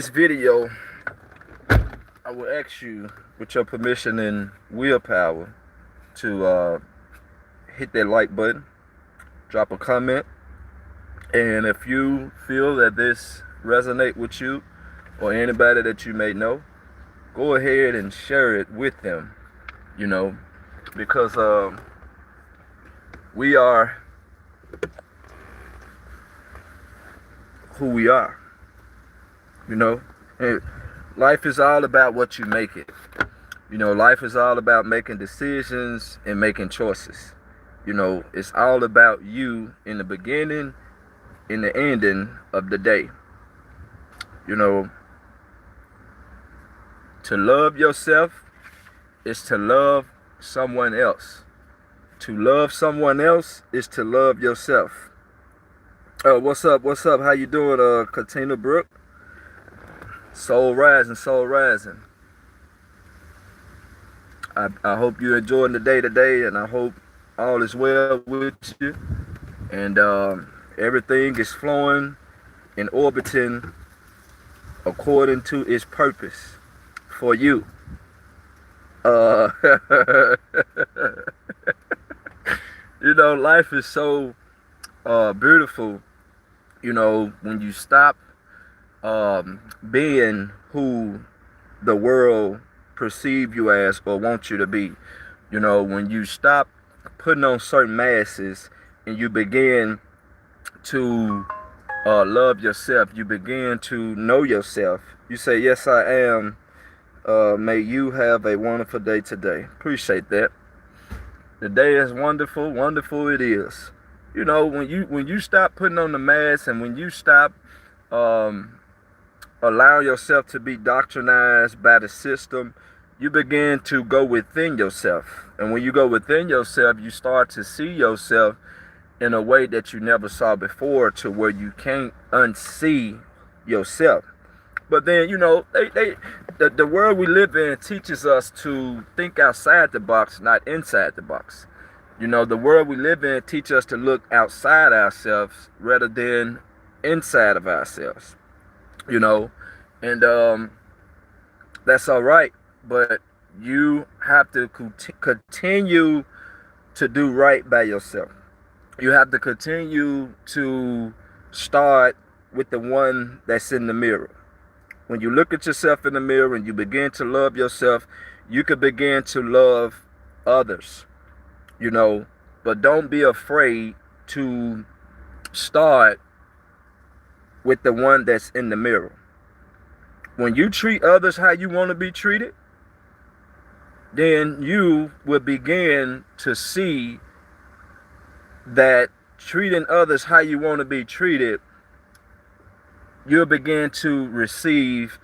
This video, I will ask you, with your permission and willpower, to hit that like button, drop a comment, and if you feel that this resonate with you or anybody that you may know, go ahead and share it with them. You know, because we are who we are. You know, and life is all about what you make it. You know, life is all about making decisions and making choices. You know, it's all about you in the beginning, in the ending of the day. You know, to love yourself is to love someone else. To love someone else is to love yourself. What's up? What's up? How you doing, Katina Brooke? Soul rising, soul rising. I hope you're enjoying the day today, and I hope all is well with you, and everything is flowing and orbiting according to its purpose for you. You know, life is so beautiful. You know, when you stop being who the world perceive you as or want you to be. You know, when you stop putting on certain masks and you begin to love yourself, you begin to know yourself. You say, yes, I am. May you have a wonderful day today. Appreciate that. The day is wonderful. Wonderful it is. You know, when you stop putting on the mask and when you stop allow yourself to be doctrinized by the system, you begin to go within yourself. And when you go within yourself, you start to see yourself in a way that you never saw before, to where you can't unsee yourself. But then, you know, the world we live in teaches us to think outside the box, not inside the box. You know, the world we live in teaches us to look outside ourselves rather than inside of ourselves. You know, and that's all right, but you have to continue to do right by yourself. You have to continue to start with the one that's in the mirror. When you look at yourself in the mirror and you begin to love yourself, you can begin to love others. You know, but don't be afraid to start with the one that's in the mirror. When you treat others how you want to be treated, then you will begin to see that treating others how you want to be treated, you'll begin to receive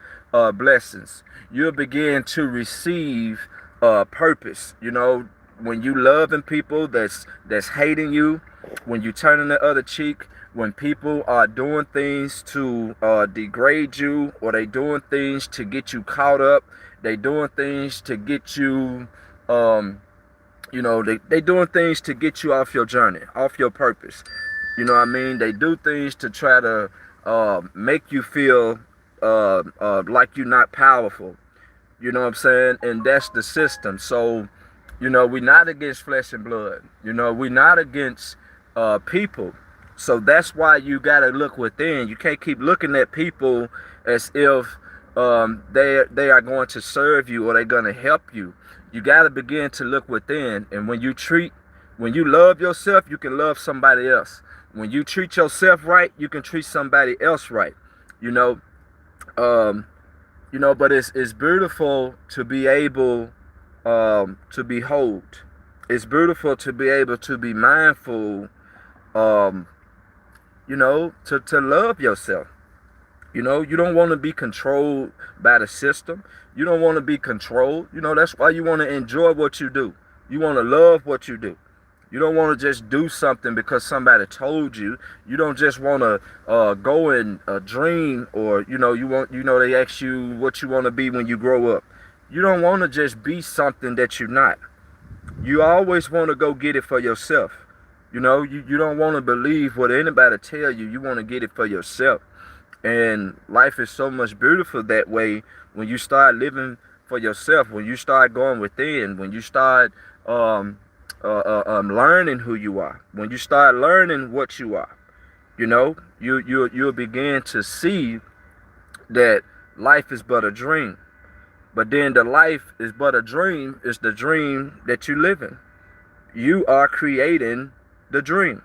blessings. You'll begin to receive purpose. You know, when you loving people that's hating you, when you turning the other cheek, when people are doing things to degrade you, or they doing things to get you caught up, they doing things to get you, you know, they doing things to get you off your journey, off your purpose. You know what I mean? They do things to try to make you feel like you're not powerful. You know what I'm saying? And that's the system. So, you know, we're not against flesh and blood. You know, we're not against people. So that's why you got to look within. You can't keep looking at people as if they are going to serve you or they're going to help you. You got to begin to look within. And when you love yourself, you can love somebody else. When you treat yourself right, you can treat somebody else right. You know, but it's beautiful to be able to behold. It's beautiful to be able to be mindful, you know, to love yourself. You know, you don't want to be controlled by the system. You don't want to be controlled. You know, that's why you want to enjoy what you do. You want to love what you do. You don't want to just do something because somebody told you. You don't just want to go and dream, or, you know, they ask you what you want to be when you grow up. You don't want to just be something that you're not. You always want to go get it for yourself. You know, you don't want to believe what anybody tell you. You want to get it for yourself. And life is so much beautiful that way when you start living for yourself, when you start going within, when you start um, learning who you are, when you start learning what you are. You'll begin to see that life is but a dream. But then the life is but a dream is the dream that you live in. You are creating the dream.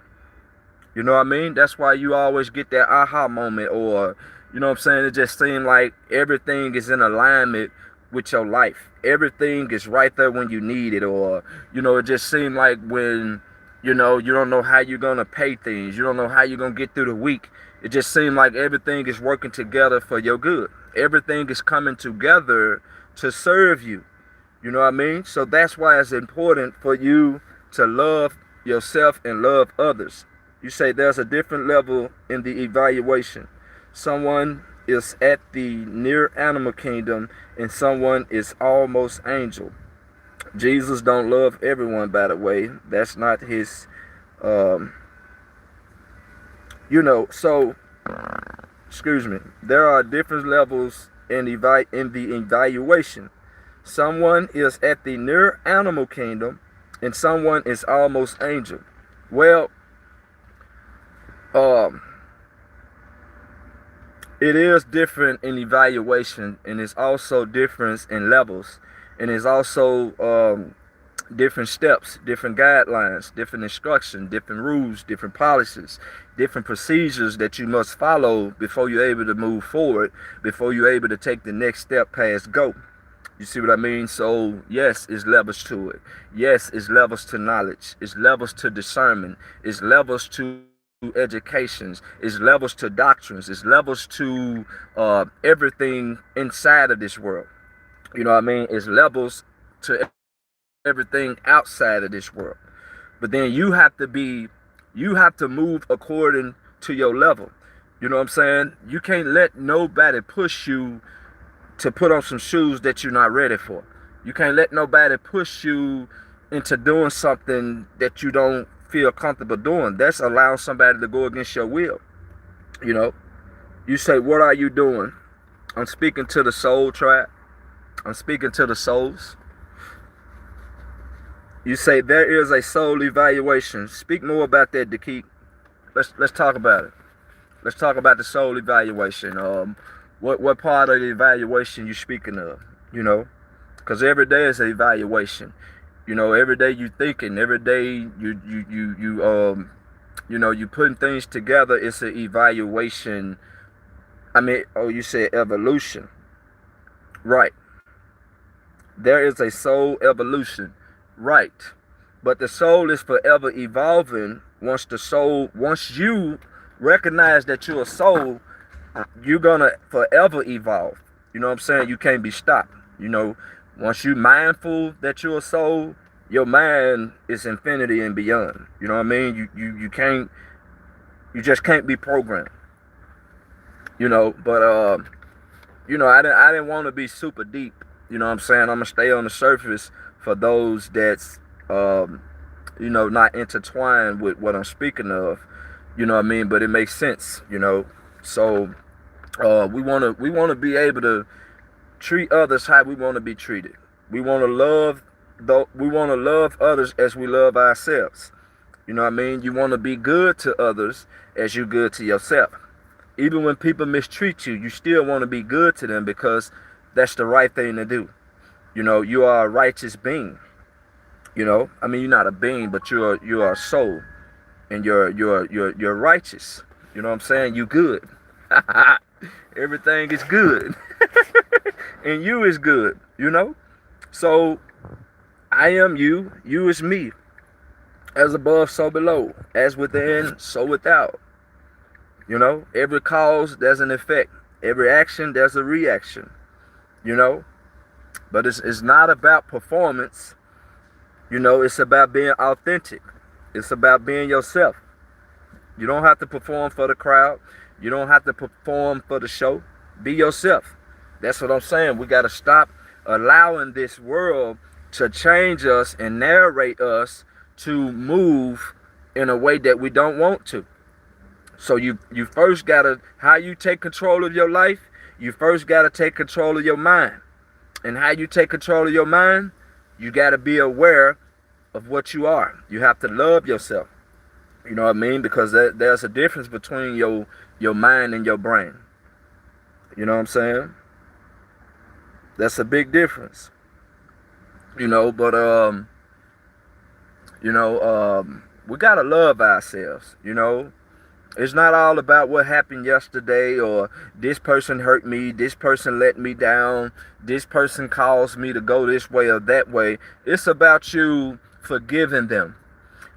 You know what I mean? That's why you always get that aha moment, or, you know what I'm saying? It just seems like everything is in alignment with your life. Everything is right there when you need it, or, it just seems like when, you don't know how you're going to pay things. You don't know how you're going to get through the week. It just seems like everything is working together for your good. Everything is coming together to serve you. You know what I mean? So that's why it's important for you to love yourself and love others. You say there's a different level in the evaluation. Someone is at the near animal kingdom and someone is almost angel. Jesus don't love everyone, by the way. That's not his, so, excuse me. There are different levels in the evaluation. Someone is at the near animal kingdom and someone is almost angel. Well, it is different in evaluation, and it's also difference in levels, and it's also different steps, different guidelines, different instructions, different rules, different policies, different procedures that you must follow before you're able to move forward, before you're able to take the next step past go. You see what I mean? So yes, it's levels to it. Yes, it's levels to knowledge. It's levels to discernment. It's levels to educations. It's levels to doctrines. It's levels to everything inside of this world. You know what I mean? It's levels to everything outside of this world. But then you have to move according to your level. You know what I'm saying? You can't let nobody push you to put on some shoes that you're not ready for. You can't let nobody push you into doing something that you don't feel comfortable doing. That's allowing somebody to go against your will. You say, what are you doing? I'm speaking to the soul tribe. I'm speaking to the souls. You say there is a soul evaluation. Speak more about that, Dekeek. Let's talk about it. Let's talk about the soul evaluation. What part of the evaluation you speaking of? Because every day is an evaluation. Every day you thinking. Every day you putting things together. It's an evaluation. You said evolution, right? There is a soul evolution, right? But the soul is forever evolving. Once you recognize that you're a soul, you're gonna forever evolve. You know what I'm saying? You can't be stopped. Once you're mindful that you're a soul, your mind is infinity and beyond. You know what I mean? You just can't be programmed. But I didn't want to be super deep. You know what I'm saying? I'm gonna stay on the surface for those that's not intertwined with what I'm speaking of. You know what I mean? But it makes sense, So we wanna be able to treat others how we want to be treated. We wanna love others as we love ourselves. You know what I mean? You wanna be good to others as you're good to yourself. Even when people mistreat you, you still want to be good to them because that's the right thing to do. You are a righteous being. You're not a being, but you are a soul, and you're righteous. You know what I'm saying? You good. Everything is good, and you is good. So I am you. You is me. As above, so below. As within, so without. Every cause, there's an effect. Every action, there's a reaction. But it's not about performance. It's about being authentic. It's about being yourself. You don't have to perform for the crowd. You don't have to perform for the show. Be yourself. That's what I'm saying. We got to stop allowing this world to change us and narrate us to move in a way that we don't want to. So you first gotta, how you take control of your life, you first gotta take control of your mind. And how you take control of your mind, you gotta be aware of what you are. You have to love yourself. You know what I mean? Because there's a difference between your mind and your brain. You know what I'm saying? That's a big difference. You know, but we gotta love ourselves, you know. It's not all about what happened yesterday, or this person hurt me, this person let me down, this person caused me to go this way or that way. It's about you forgiving them.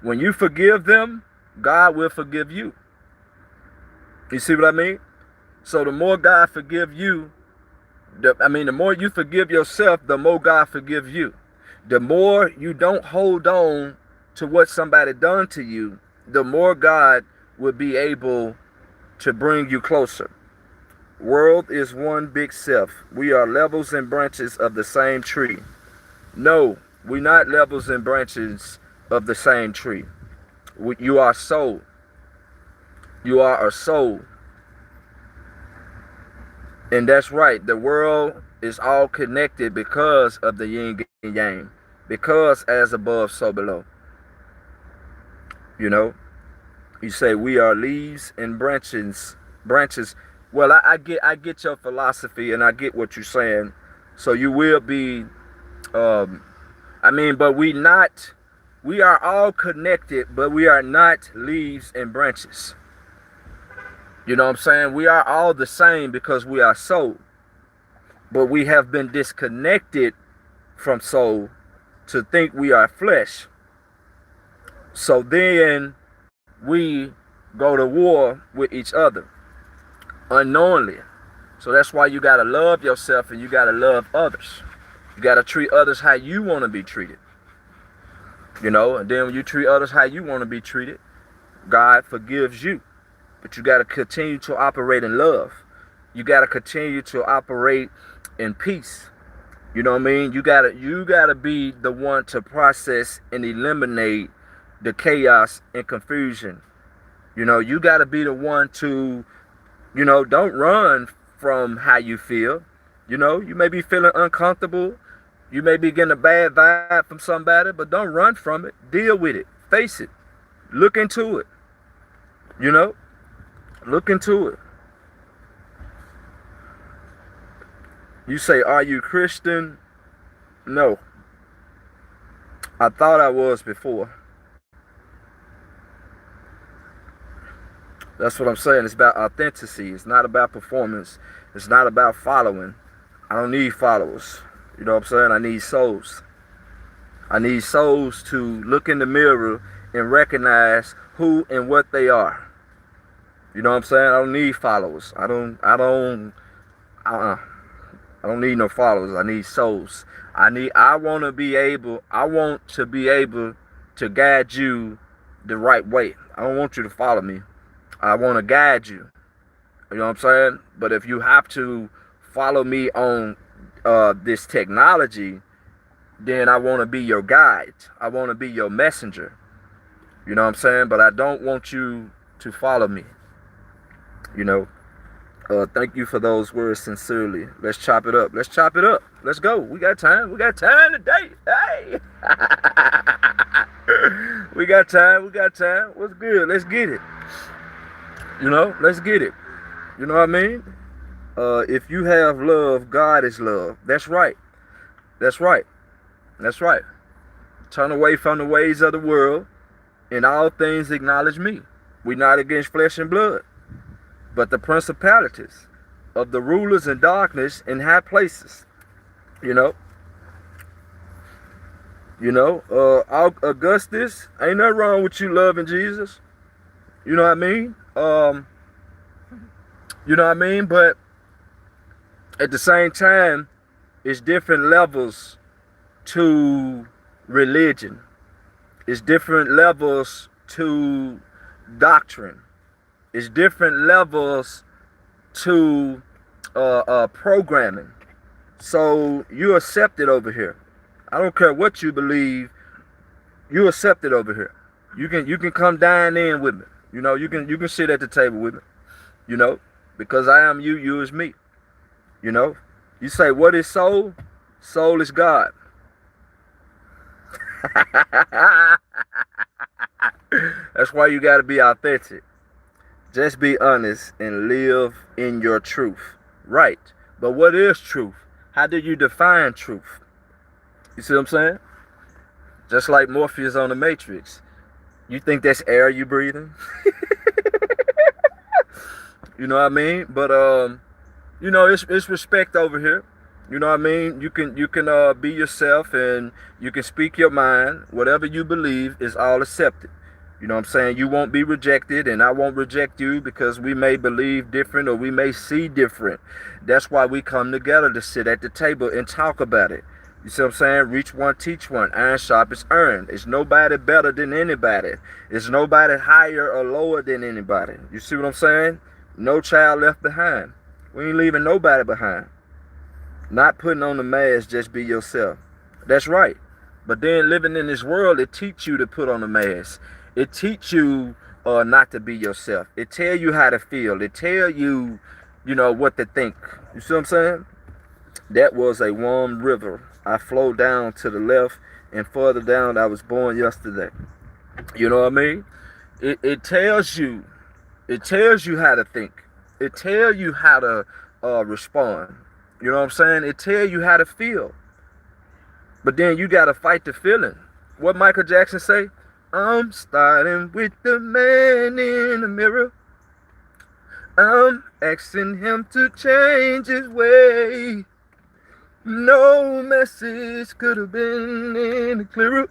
When you forgive them, God will forgive you. You see what I mean? So the more God forgive you, the more you forgive yourself, the more God forgive you. The more you don't hold on to what somebody done to you, the more God will be able to bring you closer. World is one big self. We are levels and branches of the same tree. No, we're not levels and branches of the same tree. You are soul. You are a soul. And that's right. The world is all connected because of the yin and yang. Because as above, so below. You know? You say we are leaves and branches. Well, I get your philosophy, and I get what you're saying. So you will be, but we are all connected, but we are not leaves and branches. You know what I'm saying? We are all the same because we are soul. But we have been disconnected from soul to think we are flesh. So then we go to war with each other unknowingly. So that's why you got to love yourself, and you got to love others. You got to treat others how you want to be treated. You know, and then when you treat others how you want to be treated, God forgives you. But you got to continue to operate in love. You got to continue to operate in peace. You know what I mean? You got to be the one to process and eliminate the chaos and confusion. You know, you got to be the one to, don't run from how you feel. You know, you may be feeling uncomfortable. You may be getting a bad vibe from somebody, but don't run from it. Deal with it. Face it. Look into it. You know, look into it. You say, are you Christian? No. I thought I was before. That's what I'm saying. It's about authenticity. It's not about performance. It's not about following. I don't need followers. You know what I'm saying? I need souls. I need souls to look in the mirror and recognize who and what they are. You know what I'm saying? I don't need followers. I don't need no followers. I need souls. I want to be able to guide you the right way. I don't want you to follow me. I want to guide you. You know what I'm saying? But if you have to follow me on this technology, then I want to be your guide. I want to be your messenger. You know what I'm saying? But I don't want you to follow me. You know? Thank you for those words sincerely. Let's chop it up. Let's chop it up. Let's go. We got time. We got time today. Hey! We got time. We got time. What's good? Let's get it. You know, let's get it. You know what I mean? If you have love, God is love. That's right. That's right. That's right. Turn away from the ways of the world. In all things acknowledge me. We're not against flesh and blood, but the principalities of the rulers in darkness in high places. You know, Augustus, ain't nothing wrong with you loving Jesus. You know what I mean? You know what I mean? But at the same time, it's different levels to religion. It's different levels to doctrine. It's different levels to programming. So you're accepted over here. I don't care what you believe. You're accepted over here. You can come dine in with me. You know, you can sit at the table with me. You know, because I am you, you is me. You know, you say, what is soul? Soul is God. That's why you got to be authentic. Just be honest and live in your truth. Right. But what is truth? How do you define truth? You see what I'm saying? Just like Morpheus on the Matrix. You think that's air you breathing? You know what I mean? But you know, it's respect over here. You know what I mean? You can be yourself, and you can speak your mind. Whatever you believe is all accepted. You know what I'm saying? You won't be rejected, and I won't reject you, because we may believe different or we may see different. That's why we come together to sit at the table and talk about it. You see what I'm saying? Reach one, teach one. Iron sharpens iron. It's nobody better than anybody. It's nobody higher or lower than anybody. You see what I'm saying? No child left behind. We ain't leaving nobody behind. Not putting on the mask, just be yourself. That's right. But then living in this world, it teach you to put on the mask. It teach you not to be yourself. It tell you how to feel. It tell you, you know, what to think. You see what I'm saying? That was a warm river. I flowed down to the left, and further down I was born yesterday. You know what I mean? It tells you how to think. It tells you how to respond. You know what I'm saying? It tells you how to feel. But then you got to fight the feeling. What Michael Jackson say? I'm starting with the man in the mirror. I'm asking him to change his way. No message could have been any clearer.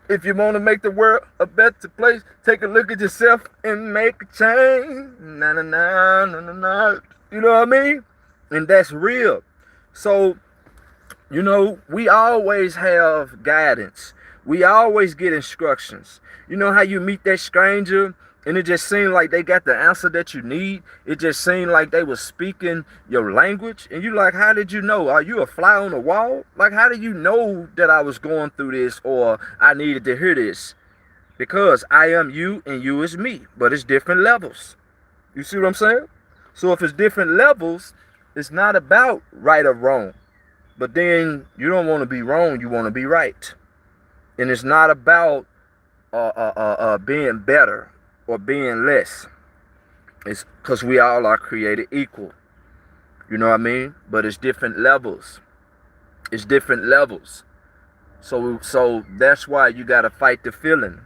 If you want to make the world a better place, take a look at yourself and make a change. Na na na na na na. You know what I mean? And that's real. So, you know, we always have guidance. We always get instructions. You know how you meet that stranger and it just seemed like they got the answer that you need? It just seemed like they were speaking your language. And you like, how did you know? Are you a fly on the wall? Like, how do you know that I was going through this or I needed to hear this? Because I am you and you is me. But it's different levels. You see what I'm saying? So if it's different levels, it's not about right or wrong. But then you don't want to be wrong. You want to be right. And it's not about being better or being less. It's because we all are created equal. You know what I mean? But it's different levels. It's different levels. So that's why you got to fight the feeling.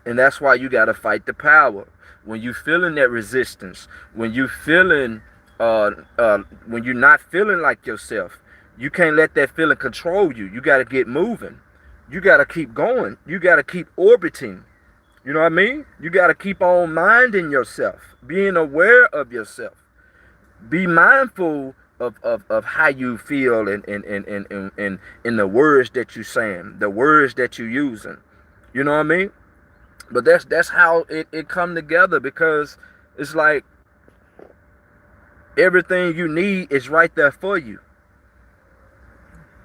And that's why you got to fight the power. When you feeling that resistance, when you feeling, when you're not feeling like yourself, you can't let that feeling control you. You got to get moving. You got to keep going. You got to keep orbiting. You know what I mean? You got to keep on minding yourself, being aware of yourself. Be mindful of how you feel and in the words that you're saying, the words that you're using. You know what I mean? But that's how it come together, because it's like everything you need is right there for you.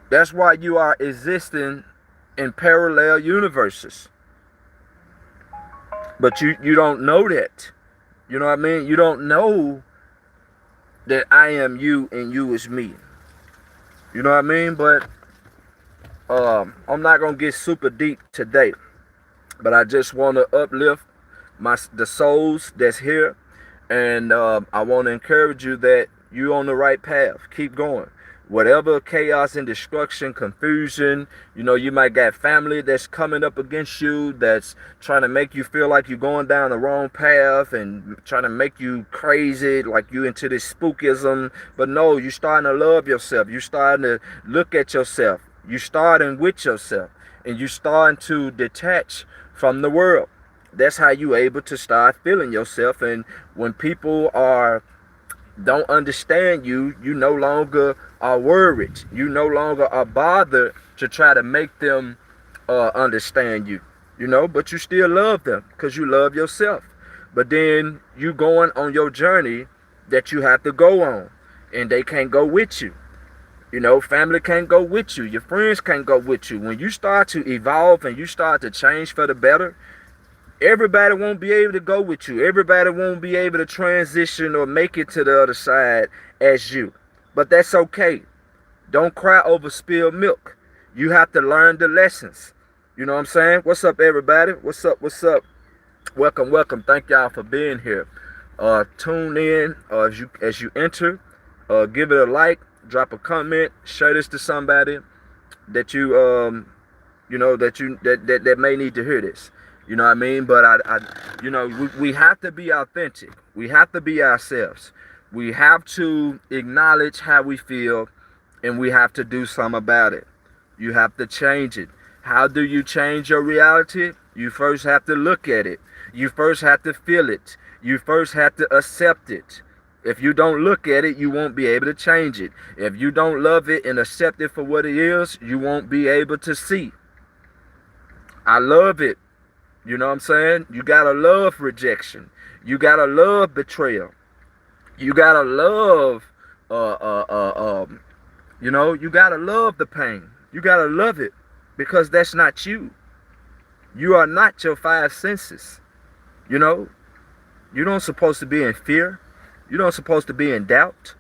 That's why you are existing in parallel universes. But you don't know that. You know what I mean? You don't know that I am you and you is me. You know what I mean? But I'm not gonna get super deep today. But I just want to uplift the souls that's here, and I want to encourage you that you're on the right path. Keep going. Whatever chaos and destruction, confusion, you know, you might got family that's coming up against you, that's trying to make you feel like you're going down the wrong path and trying to make you crazy, like you into this spookism. But no, you're starting to love yourself. You're starting to look at yourself. You're starting with yourself, and you're starting to detach from the world. That's how you're able to start feeling yourself. And when people don't understand you, you no longer are worried. You no longer are bothered to try to make them understand you. You know, but you still love them because you love yourself. But then you going on your journey that you have to go on, and they can't go with you. You know, family can't go with you. Your friends can't go with you. When you start to evolve and you start to change for the better, Everybody won't be able to go with you. Everybody won't be able to transition or make it to the other side as you. But that's okay. Don't cry over spilled milk. You have to learn the lessons. You know what I'm saying? What's up, everybody? What's up? What's up? Welcome, welcome. Thank y'all for being here. Tune in as you enter. Give it a like, drop a comment, share this to somebody that you that may need to hear this. You know what I mean? But we have to be authentic. We have to be ourselves. We have to acknowledge how we feel, and we have to do something about it. You have to change it. How do you change your reality? You first have to look at it. You first have to feel it. You first have to accept it. If you don't look at it, you won't be able to change it. If you don't love it and accept it for what it is, you won't be able to see. I love it. You know what I'm saying? You gotta love rejection. You gotta love betrayal. You gotta love, you gotta love the pain. You gotta love it, because that's not you. You are not your five senses. You know, you don't supposed to be in fear. You don't supposed to be in doubt.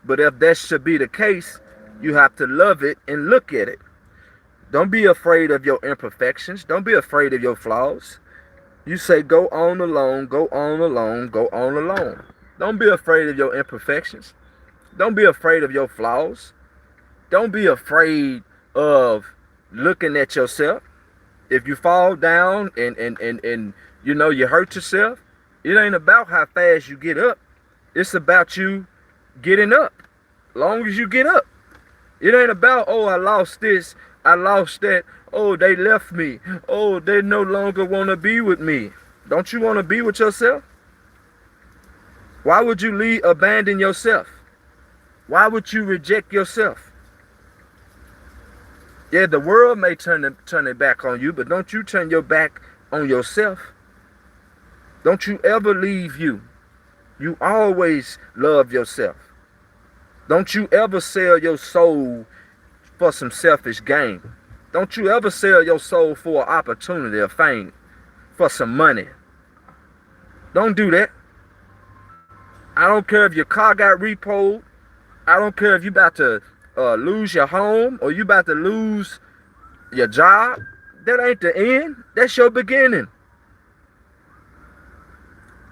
But if that should be the case, you have to love it and look at it. Don't be afraid of your imperfections. Don't be afraid of your flaws. You say, go on alone, go on alone, go on alone. Don't be afraid of your imperfections. Don't be afraid of your flaws. Don't be afraid of looking at yourself. If you fall down and you hurt yourself, it ain't about how fast you get up. It's about you getting up. Long as you get up. It ain't about, oh, I lost this, I lost that. Oh, they left me. Oh, they no longer want to be with me. Don't you want to be with yourself? Why would you abandon yourself? Why would you reject yourself? Yeah, the world may turn it back on you, but don't you turn your back on yourself. Don't you ever leave you. You always love yourself. Don't you ever sell your soul for some selfish gain. Don't you ever sell your soul for an opportunity of fame, for some money. Don't do that. I don't care if your car got repoed. I don't care if you about to lose your home or you about to lose your job. That ain't the end. That's your beginning.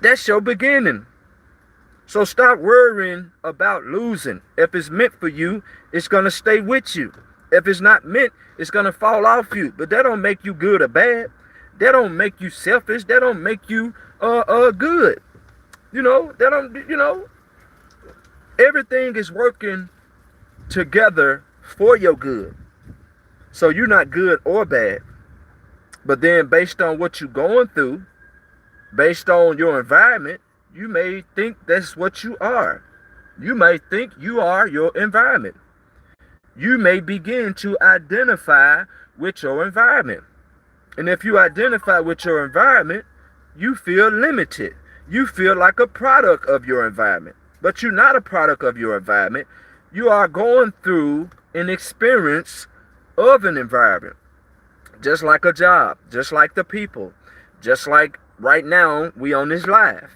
That's your beginning. So stop worrying about losing. If it's meant for you, it's going to stay with you. If it's not meant, it's going to fall off you. But that don't make you good or bad. That don't make you selfish. That don't make you good. Everything is working together for your good. So you're not good or bad. But then based on what you're going through, based on your environment, you may think that's what you are. You may think you are your environment. You may begin to identify with your environment. And if you identify with your environment, you feel limited. You feel like a product of your environment. But you're not a product of your environment. You are going through an experience of an environment. Just like a job, just like the people, just like right now we on this live.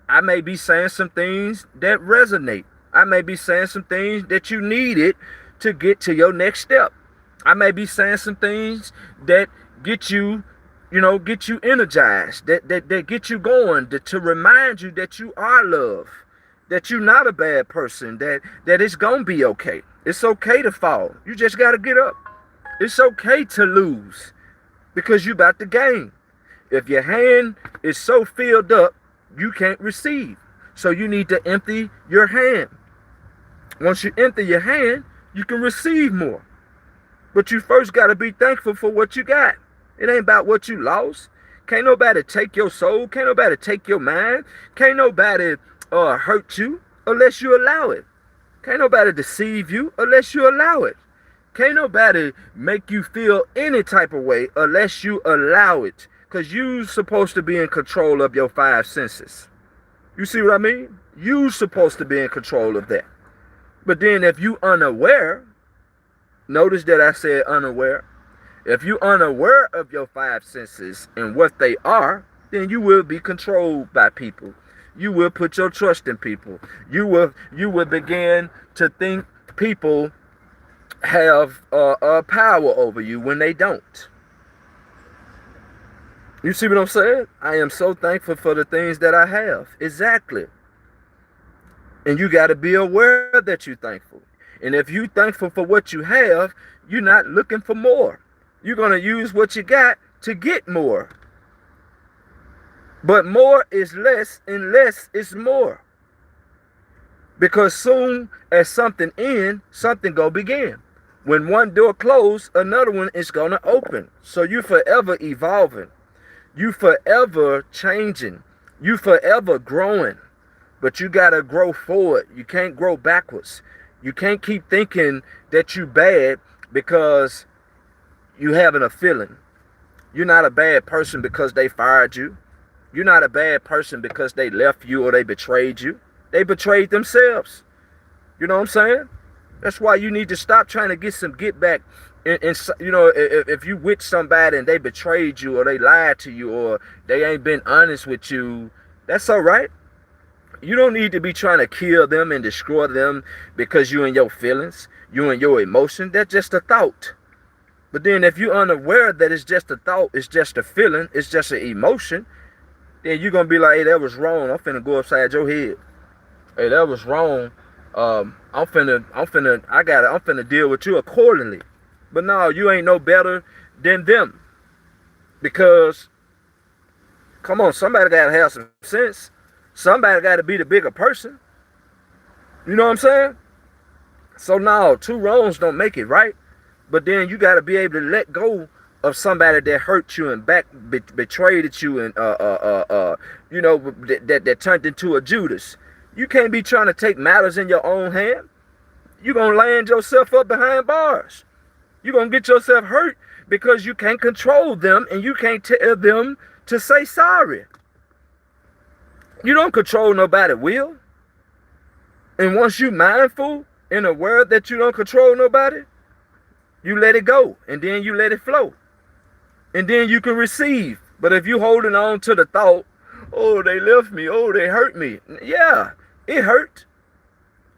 I may be saying some things that resonate. I may be saying some things that you needed to get to your next step. I may be saying some things that get you energized, that get you going, to remind you that you are loved, that you're not a bad person, that it's gonna be okay. It's okay to fall. You just gotta get up. It's okay to lose because you about to gain. If your hand is so filled up, you can't receive. So you need to empty your hand. Once you empty your hand, you can receive more. But you first got to be thankful for what you got. It ain't about what you lost. Can't nobody take your soul. Can't nobody take your mind. Can't nobody hurt you unless you allow it. Can't nobody deceive you unless you allow it. Can't nobody make you feel any type of way unless you allow it. Because you're supposed to be in control of your five senses. You see what I mean? You're supposed to be in control of that. But then if you unaware, notice that I said unaware. If you unaware of your five senses and what they are, then you will be controlled by people. You will put your trust in people. You will begin to think people have power over you when they don't. You see what I'm saying? I am so thankful for the things that I have. Exactly. And you got to be aware that you're thankful. And if you're thankful for what you have, you're not looking for more. You're going to use what you got to get more. But more is less and less is more. Because soon as something ends, something going to begin. When one door closes, another one is going to open. So you're forever evolving. You forever changing. You forever growing. But you got to grow forward. You can't grow backwards. You can't keep thinking that you bad because you having a feeling. You're not a bad person because they fired you. You're not a bad person because they left you or they betrayed you. They betrayed themselves. You know what I'm saying? That's why you need to stop trying to get back. And you know, if you with somebody and they betrayed you or they lied to you or they ain't been honest with you, that's all right. You don't need to be trying to kill them and destroy them because you and your feelings, you and your emotion. That's just a thought. But then if you're unaware that it's just a thought, it's just a feeling, it's just an emotion, then you're going to be like, hey, that was wrong. I'm finna go upside your head. Hey, that was wrong. I'm finna deal with you accordingly. But no, you ain't no better than them. Because, come on, somebody got to have some sense. Somebody got to be the bigger person. You know what I'm saying? So no, two wrongs don't make it right. But then you got to be able to let go of somebody that hurt you and betrayed you and you know, that turned into a Judas. You can't be trying to take matters in your own hand. You're going to land yourself up behind bars. You're going to get yourself hurt because you can't control them and you can't tell them to say sorry. You don't control nobody's will. And once you're mindful and aware that you don't control nobody, you let it go and then you let it flow. And then you can receive. But if you're holding on to the thought, oh, they left me, oh, they hurt me. Yeah, it hurt.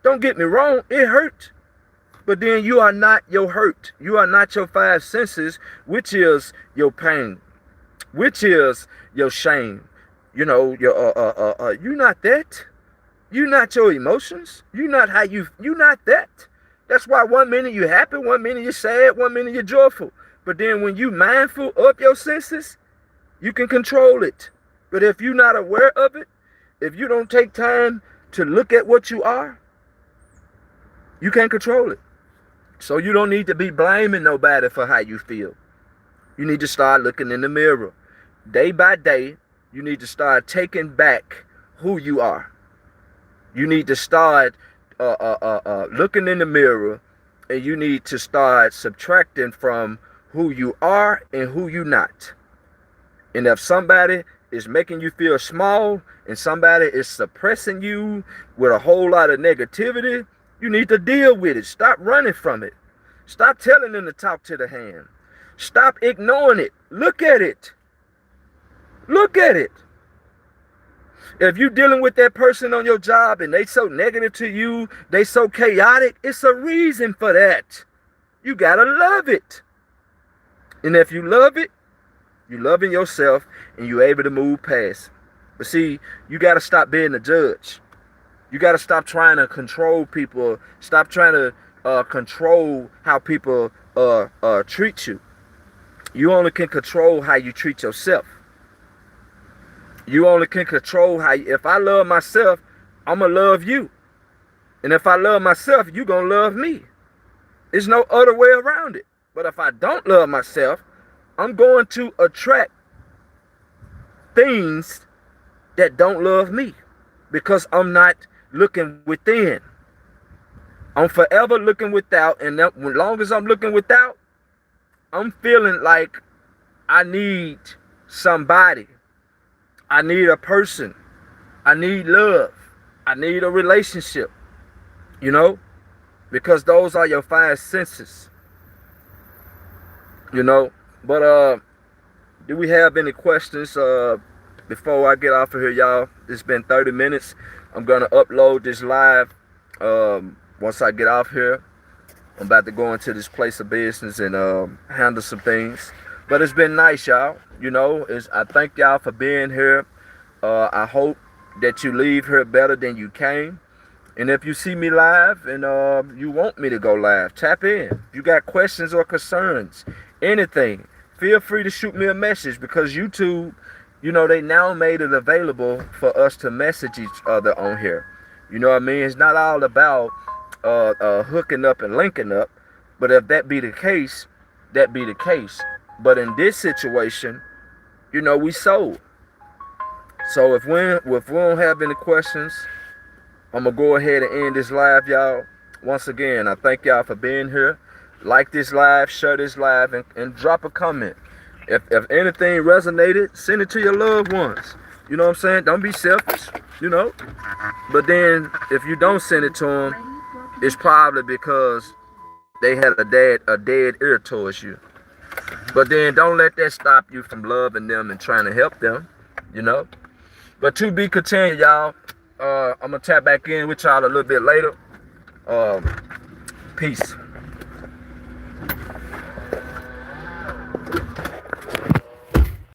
Don't get me wrong, it hurt. But then you are not your hurt. You are not your five senses, which is your pain, which is your shame. You know, you're not that. You're not your emotions. You're not you're not that. That's why 1 minute you're happy, 1 minute you're sad, 1 minute you're joyful. But then when you mindful of your senses, you can control it. But if you're not aware of it, if you don't take time to look at what you are, you can't control it. So you don't need to be blaming nobody for how you feel. You need to start looking in the mirror. Day by day, you need to start taking back who you are. You need to start looking in the mirror, and you need to start subtracting from who you are and who you not. And if somebody is making you feel small and somebody is suppressing you with a whole lot of negativity, you need to deal with it. Stop running from it. Stop telling them to talk to the hand. Stop ignoring it. Look at it. Look at it. If you're dealing with that person on your job and they so negative to you, they so chaotic, it's a reason for that. You gotta love it. And if you love it, you're loving yourself and you're able to move past. But see, you gotta stop being a judge. You gotta stop trying to control people. Stop trying to control how people treat you. You only can control how you treat yourself. You only can control how, if I love myself, I'm going to love you. And if I love myself, you're going to love me. There's no other way around it. But if I don't love myself, I'm going to attract things that don't love me because I'm not looking within. I'm forever looking without, and as long as I'm looking without, I'm feeling like I need somebody. I need a person. I need love. I need a relationship. You know? Because those are your five senses. You know? But do we have any questions? before I get off of here, y'all, it's been 30 minutes. I'm gonna upload this live. Once I get off here, I'm about to go into this place of business and handle some things. But it's been nice, y'all. You know, I thank y'all for being here. I hope that you leave here better than you came. And if you see me live and you want me to go live, tap in. If you got questions or concerns, anything, feel free to shoot me a message, because YouTube, you know, they now made it available for us to message each other on here. You know what I mean? It's not all about hooking up and linking up, but if that be the case, that be the case. But in this situation, you know, we sold. So if we don't have any questions, I'm going to go ahead and end this live, y'all. Once again, I thank y'all for being here. Like this live, share this live, and drop a comment. If anything resonated, send it to your loved ones. You know what I'm saying? Don't be selfish, you know. But then, if you don't send it to them, it's probably because they had a dead ear towards you. But then, don't let that stop you from loving them and trying to help them, you know. But to be continued, y'all. I'm going to tap back in with y'all a little bit later. Peace.